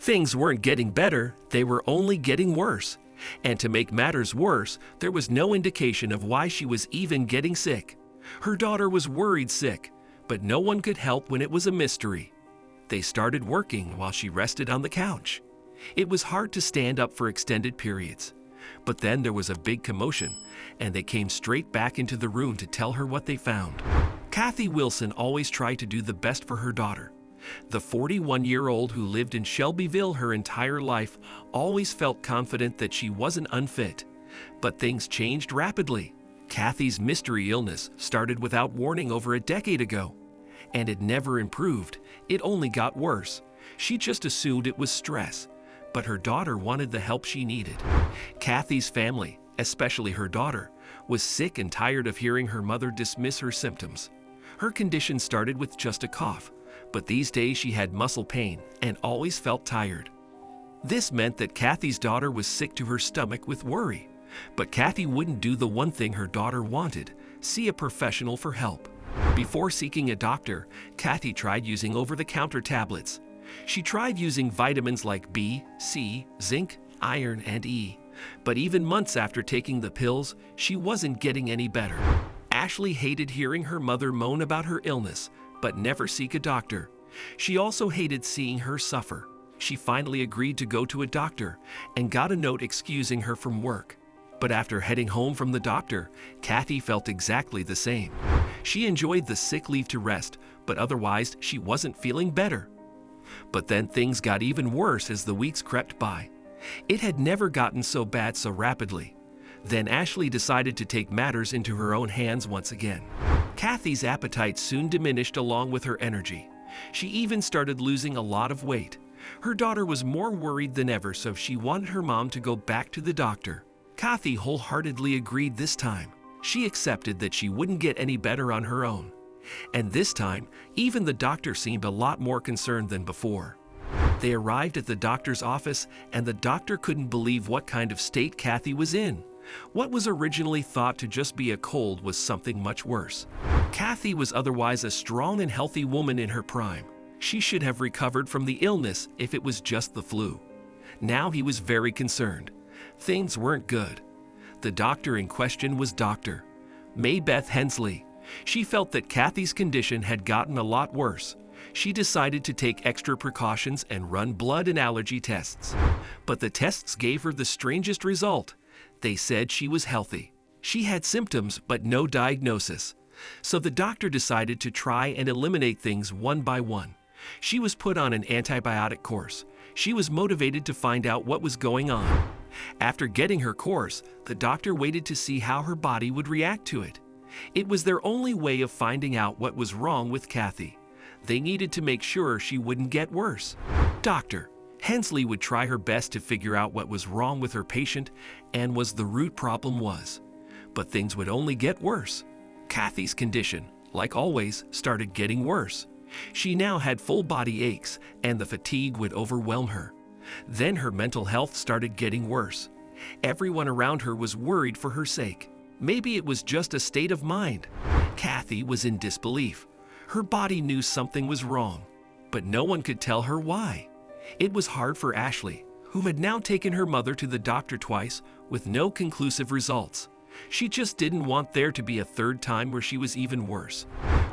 Things weren't getting better, they were only getting worse. And to make matters worse, there was no indication of why she was even getting sick. Her daughter was worried sick, but no one could help when it was a mystery. They started working while she rested on the couch. It was hard to stand up for extended periods. But then there was a big commotion, and they came straight back into the room to tell her what they found. Kathy Wilson always tried to do the best for her daughter. The 41-year-old who lived in Shelbyville her entire life always felt confident that she wasn't unfit. But things changed rapidly. Kathy's mystery illness started without warning over a decade ago. And it never improved, it only got worse. She just assumed it was stress. But her daughter wanted the help she needed. Kathy's family, especially her daughter, was sick and tired of hearing her mother dismiss her symptoms. Her condition started with just a cough, but these days she had muscle pain and always felt tired. This meant that Kathy's daughter was sick to her stomach with worry. But Kathy wouldn't do the one thing her daughter wanted: see a professional for help. Before seeking a doctor, Kathy tried using over-the-counter tablets. She tried using vitamins like B, C, zinc, iron, and E. But even months after taking the pills, she wasn't getting any better. Ashley hated hearing her mother moan about her illness, but never seek a doctor. She also hated seeing her suffer. She finally agreed to go to a doctor and got a note excusing her from work. But after heading home from the doctor, Kathy felt exactly the same. She enjoyed the sick leave to rest, but otherwise she wasn't feeling better. But then things got even worse as the weeks crept by. It had never gotten so bad so rapidly. Then Ashley decided to take matters into her own hands once again. Kathy's appetite soon diminished along with her energy. She even started losing a lot of weight. Her daughter was more worried than ever, so she wanted her mom to go back to the doctor. Kathy wholeheartedly agreed this time. She accepted that she wouldn't get any better on her own. And this time, even the doctor seemed a lot more concerned than before. They arrived at the doctor's office, and the doctor couldn't believe what kind of state Kathy was in. What was originally thought to just be a cold was something much worse. Kathy was otherwise a strong and healthy woman in her prime. She should have recovered from the illness if it was just the flu. Now he was very concerned. Things weren't good. The doctor in question was Dr. Maybeth Hensley. She felt that Kathy's condition had gotten a lot worse. She decided to take extra precautions and run blood and allergy tests. But the tests gave her the strangest result. They said she was healthy. She had symptoms but no diagnosis. So the doctor decided to try and eliminate things one by one. She was put on an antibiotic course. She was motivated to find out what was going on. After getting her course, the doctor waited to see how her body would react to it. It was their only way of finding out what was wrong with Kathy. They needed to make sure she wouldn't get worse. Dr. Hensley would try her best to figure out what was wrong with her patient and what the root problem was. But things would only get worse. Kathy's condition, like always, started getting worse. She now had full body aches, and the fatigue would overwhelm her. Then her mental health started getting worse. Everyone around her was worried for her sake. Maybe it was just a state of mind. Kathy was in disbelief. Her body knew something was wrong, but no one could tell her why. It was hard for Ashley, who had now taken her mother to the doctor twice with no conclusive results. She just didn't want there to be a third time where she was even worse.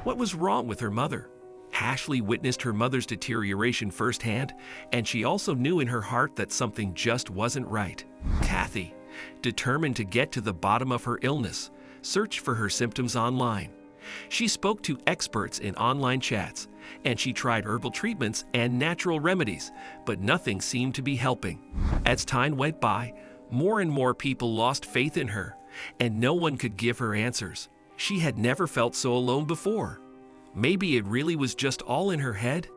What was wrong with her mother? Ashley witnessed her mother's deterioration firsthand, and she also knew in her heart that something just wasn't right. Kathy, determined to get to the bottom of her illness, searched for her symptoms online. She spoke to experts in online chats, and she tried herbal treatments and natural remedies, but nothing seemed to be helping. As time went by, more and more people lost faith in her, and no one could give her answers. She had never felt so alone before. Maybe it really was just all in her head?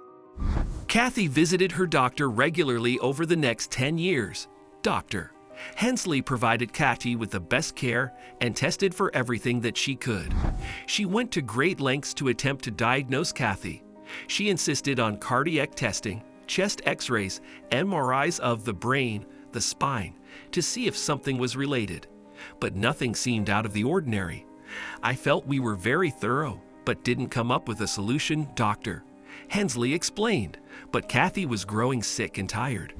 Kathy visited her doctor regularly over the next 10 years. Dr. Hensley provided Kathy with the best care and tested for everything that she could. She went to great lengths to attempt to diagnose Kathy. She insisted on cardiac testing, chest x-rays, MRIs of the brain, the spine, to see if something was related. But nothing seemed out of the ordinary. I felt we were very thorough, but didn't come up with a solution, doctor. Hensley explained, but Kathy was growing sick and tired.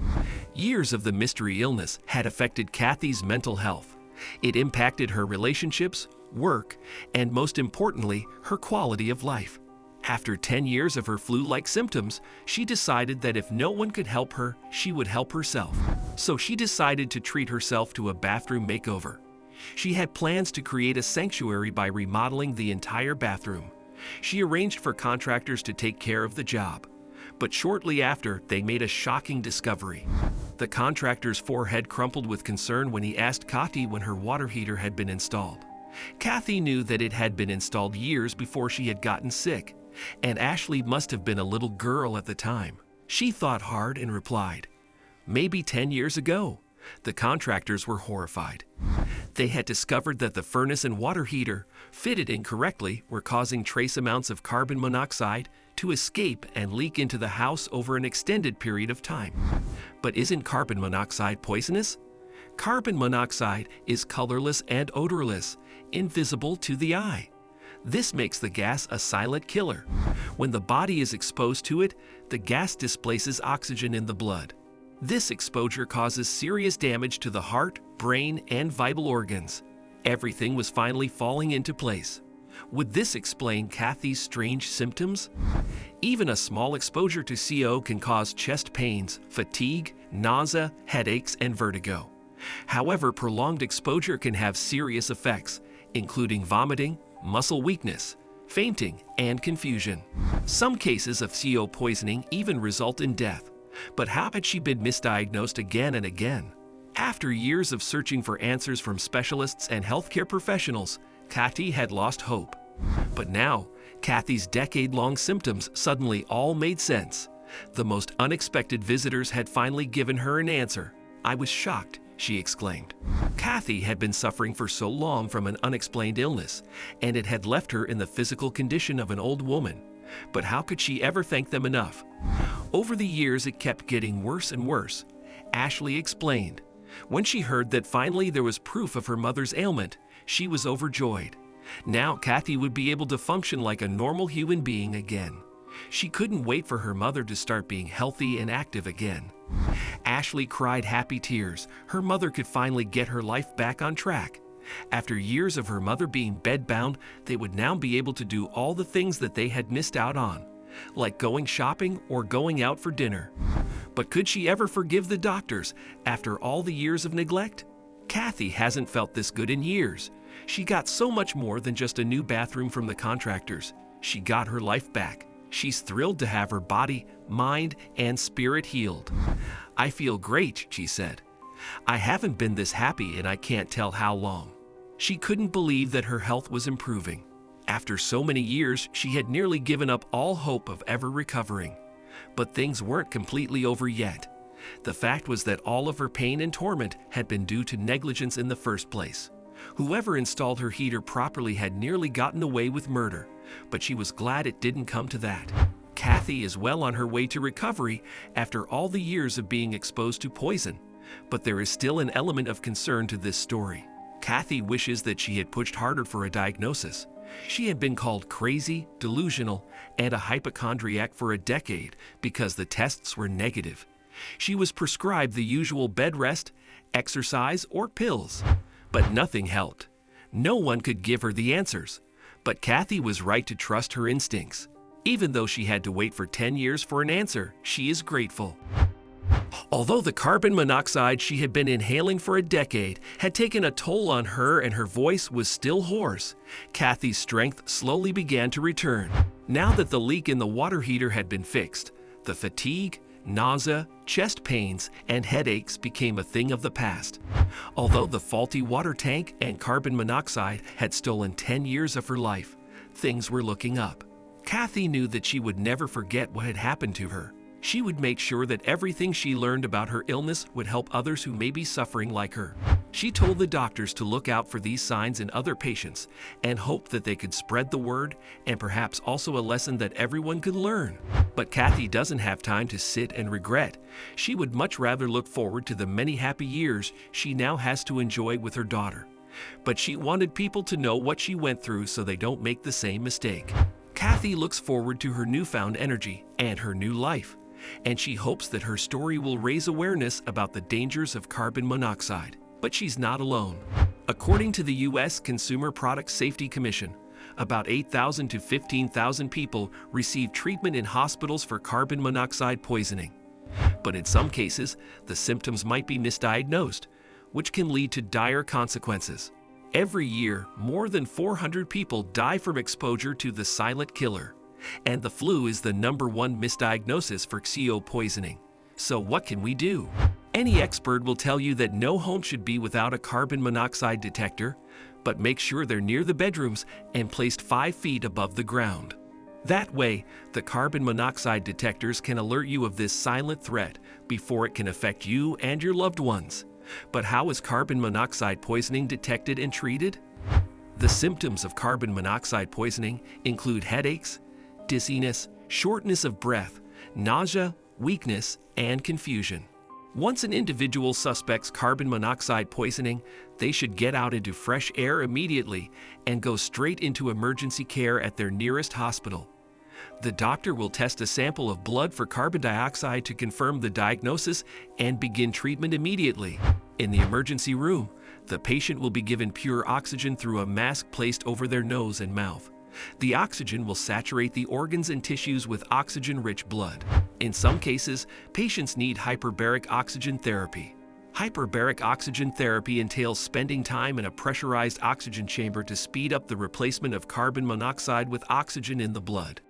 Years of the mystery illness had affected Kathy's mental health. It impacted her relationships, work, and most importantly, her quality of life. After 10 years of her flu-like symptoms, she decided that if no one could help her, she would help herself. So she decided to treat herself to a bathroom makeover. She had plans to create a sanctuary by remodeling the entire bathroom. She arranged for contractors to take care of the job. But shortly after, they made a shocking discovery. The contractor's forehead crumpled with concern when he asked Kathy when her water heater had been installed. Kathy knew that it had been installed years before she had gotten sick, and Ashley must have been a little girl at the time. She thought hard and replied, "Maybe 10 years ago." The contractors were horrified. They had discovered that the furnace and water heater, fitted incorrectly, were causing trace amounts of carbon monoxide to escape and leak into the house over an extended period of time. But isn't carbon monoxide poisonous? Carbon monoxide is colorless and odorless, invisible to the eye. This makes the gas a silent killer. When the body is exposed to it, the gas displaces oxygen in the blood. This exposure causes serious damage to the heart, brain, and vital organs. Everything was finally falling into place. Would this explain Kathy's strange symptoms? Even a small exposure to CO can cause chest pains, fatigue, nausea, headaches, and vertigo. However, prolonged exposure can have serious effects, including vomiting, muscle weakness, fainting, and confusion. Some cases of CO poisoning even result in death. But how had she been misdiagnosed again and again? After years of searching for answers from specialists and healthcare professionals, Kathy had lost hope. But now, Kathy's decade-long symptoms suddenly all made sense. The most unexpected visitors had finally given her an answer. "I was shocked," she exclaimed. Kathy had been suffering for so long from an unexplained illness, and it had left her in the physical condition of an old woman. But how could she ever thank them enough? Over the years, it kept getting worse and worse. Ashley explained. When she heard that finally there was proof of her mother's ailment, she was overjoyed. Now Kathy would be able to function like a normal human being again. She couldn't wait for her mother to start being healthy and active again. Ashley cried happy tears. Her mother could finally get her life back on track. After years of her mother being bedbound, they would now be able to do all the things that they had missed out on, like going shopping or going out for dinner. But could she ever forgive the doctors after all the years of neglect? Kathy hasn't felt this good in years. She got so much more than just a new bathroom from the contractors. She got her life back. She's thrilled to have her body, mind, and spirit healed. "I feel great," she said. "I haven't been this happy and I can't tell how long." She couldn't believe that her health was improving. After so many years, she had nearly given up all hope of ever recovering. But things weren't completely over yet. The fact was that all of her pain and torment had been due to negligence in the first place. Whoever installed her heater properly had nearly gotten away with murder, but she was glad it didn't come to that. Kathy is well on her way to recovery after all the years of being exposed to poison. But there is still an element of concern to this story. Kathy wishes that she had pushed harder for a diagnosis. She had been called crazy, delusional, and a hypochondriac for a decade because the tests were negative. She was prescribed the usual bed rest, exercise, or pills. But nothing helped. No one could give her the answers. But Kathy was right to trust her instincts. Even though she had to wait for 10 years for an answer, she is grateful. Although the carbon monoxide she had been inhaling for a decade had taken a toll on her and her voice was still hoarse, Kathy's strength slowly began to return. Now that the leak in the water heater had been fixed, the fatigue, nausea, chest pains, and headaches became a thing of the past. Although the faulty water tank and carbon monoxide had stolen 10 years of her life, things were looking up. Kathy knew that she would never forget what had happened to her. She would make sure that everything she learned about her illness would help others who may be suffering like her. She told the doctors to look out for these signs in other patients and hoped that they could spread the word and perhaps also a lesson that everyone could learn. But Kathy doesn't have time to sit and regret. She would much rather look forward to the many happy years she now has to enjoy with her daughter. But she wanted people to know what she went through so they don't make the same mistake. Kathy looks forward to her newfound energy and her new life, and she hopes that her story will raise awareness about the dangers of carbon monoxide. But she's not alone. According to the U.S. Consumer Product Safety Commission, about 8,000 to 15,000 people receive treatment in hospitals for carbon monoxide poisoning. But in some cases, the symptoms might be misdiagnosed, which can lead to dire consequences. Every year, more than 400 people die from exposure to the silent killer, and the flu is the #1 misdiagnosis for CO poisoning. So what can we do? Any expert will tell you that no home should be without a carbon monoxide detector, but make sure they're near the bedrooms and placed 5 feet above the ground. That way, the carbon monoxide detectors can alert you of this silent threat before it can affect you and your loved ones. But how is carbon monoxide poisoning detected and treated? The symptoms of carbon monoxide poisoning include headaches, dizziness, shortness of breath, nausea, weakness, and confusion. Once an individual suspects carbon monoxide poisoning, they should get out into fresh air immediately and go straight into emergency care at their nearest hospital. The doctor will test a sample of blood for carbon dioxide to confirm the diagnosis and begin treatment immediately. In the emergency room, the patient will be given pure oxygen through a mask placed over their nose and mouth. The oxygen will saturate the organs and tissues with oxygen-rich blood. In some cases, patients need hyperbaric oxygen therapy. Hyperbaric oxygen therapy entails spending time in a pressurized oxygen chamber to speed up the replacement of carbon monoxide with oxygen in the blood.